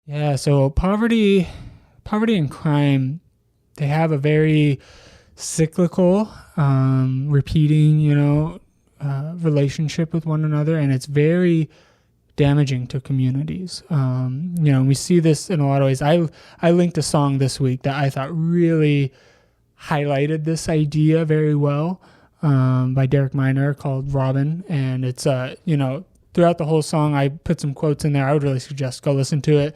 Yeah, so poverty and crime, they have a very cyclical, repeating, relationship with one another, and it's very damaging to communities. We see this in a lot of ways. I linked a song this week that I thought really highlighted this idea very well, by Derek Minor, called Robin, and it's throughout the whole song I put some quotes in there. I would really suggest go listen to it.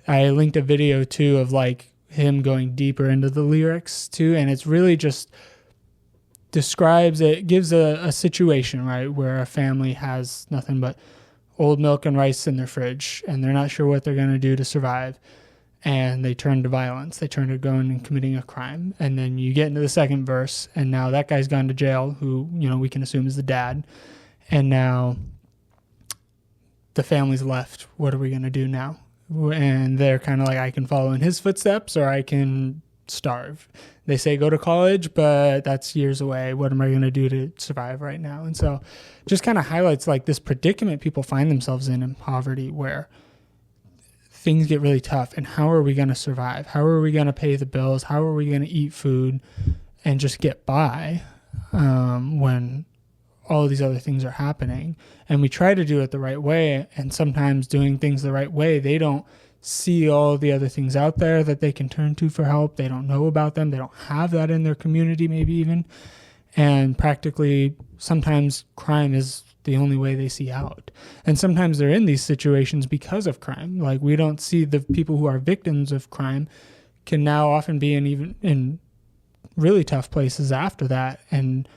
I linked a video too of like him going deeper into the lyrics too, and it's really just describes it gives a situation, right, where a family has nothing but old milk and rice in their fridge, and they're not sure what they're going to do to survive, and they turn to violence. They turn to going and committing a crime. And then you get into the second verse, and now that guy's gone to jail, who we can assume is the dad, and now the family's left. What are we going to do now? And they're kind of like, I can follow in his footsteps, or I can starve. They say go to college, but that's years away. What am I going to do to survive right now? And so just kind of highlights like this predicament people find themselves in poverty, where things get really tough. And how are we going to survive? How are we going to pay the bills? How are we going to eat food and just get by, when all of these other things are happening? And we try to do it the right way, and sometimes doing things the right way, they don't see all the other things out there that they can turn to for help. They don't know about them. They don't have that in their community, maybe even. And practically, sometimes crime is the only way they see out. And sometimes they're in these situations because of crime. Like, we don't see the people who are victims of crime can now often be in really tough places after that and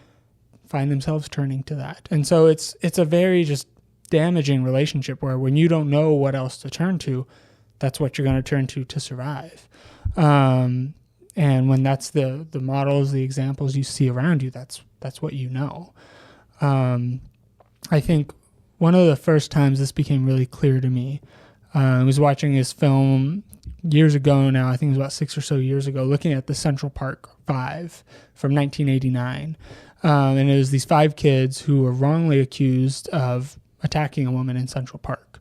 find themselves turning to that. And so it's a very just damaging relationship, where when you don't know what else to turn to, that's what you're going to turn to survive. And when that's the models, the examples you see around you, that's what you know. I think one of the first times this became really clear to me, I was watching this film years ago now, I think it was about 6 or so years ago, looking at the Central Park 5 from 1989. And it was these 5 kids who were wrongly accused of attacking a woman in Central Park.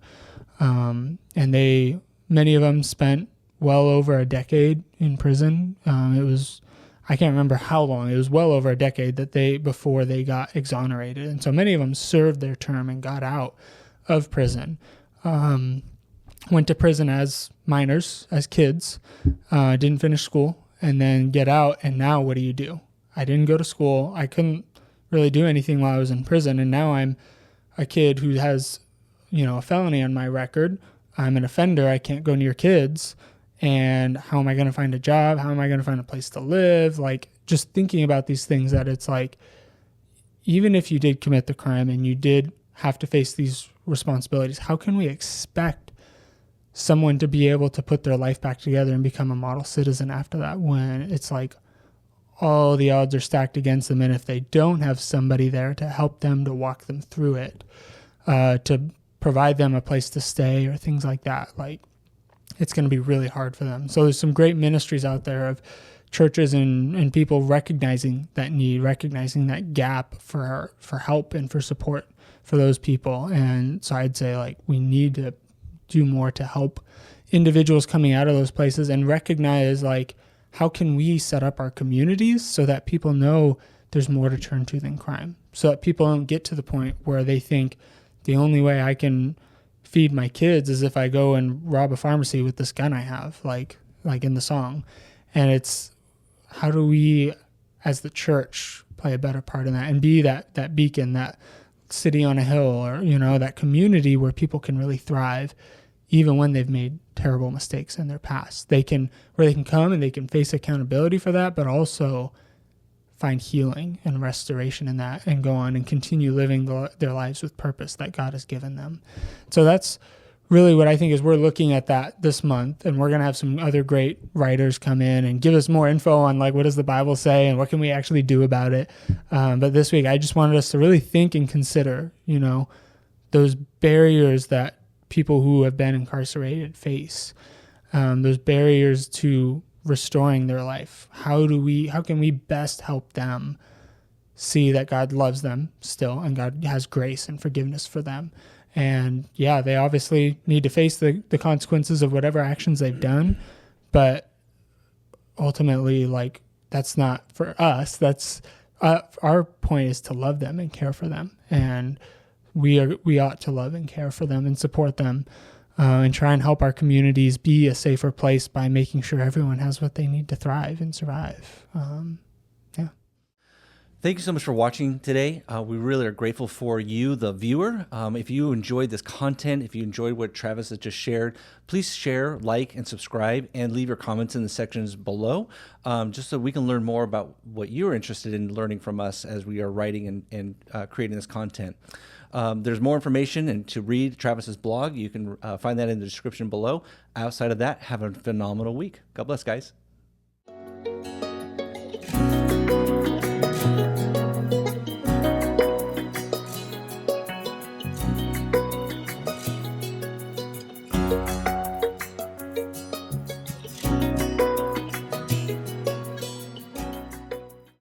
And many of them spent well over a decade in prison. I can't remember how long. It was well over a decade before they got exonerated. And so many of them served their term and got out of prison. Went to prison as minors, as kids, didn't finish school, and then get out. And now what do? I didn't go to school. I couldn't really do anything while I was in prison. And now I'm a kid who has, a felony on my record. I'm an offender. I can't go near kids. And how am I going to find a job? How am I going to find a place to live? Like, just thinking about these things, that it's like, even if you did commit the crime and you did have to face these responsibilities, how can we expect someone to be able to put their life back together and become a model citizen after that, when it's like all the odds are stacked against them? And if they don't have somebody there to help them, to walk them through it, to provide them a place to stay or things like that, like, it's going to be really hard for them. So there's some great ministries out there of churches and people recognizing that need, recognizing that gap for help and for support for those people. And so I'd say, like, we need to do more to help individuals coming out of those places, and recognize, like, how can we set up our communities so that people know there's more to turn to than crime, so that people don't get to the point where they think the only way I can feed my kids is if I go and rob a pharmacy with this gun I have, like in the song. And it's, how do we as the church play a better part in that and be that beacon, that city on a hill, or, that community where people can really thrive even when they've made terrible mistakes in their past. Where they can come and they can face accountability for that, but also find healing and restoration in that, and go on and continue living their lives with purpose that God has given them. So that's really what I think is we're looking at that this month, and we're going to have some other great writers come in and give us more info on, like, what does the Bible say and what can we actually do about it. But this week, I just wanted us to really think and consider, those barriers that people who have been incarcerated face, those barriers to restoring their life. How can we best help them see that God loves them still, and God has grace and forgiveness for them, And yeah, they obviously need to face the consequences of whatever actions they've done. But ultimately, like, that's not for us. That's our point is to love them and care for them. And we ought to love and care for them and support them, and try and help our communities be a safer place by making sure everyone has what they need to thrive and survive. Thank you so much for watching today. We really are grateful for you, the viewer. If you enjoyed this content, if you enjoyed what Travis has just shared, please share, like, and subscribe, and leave your comments in the sections below, just so we can learn more about what you're interested in learning from us as we are writing and creating this content. There's more information and to read Travis's blog. You can find that in the description below. Outside of that, have a phenomenal week. God bless, guys.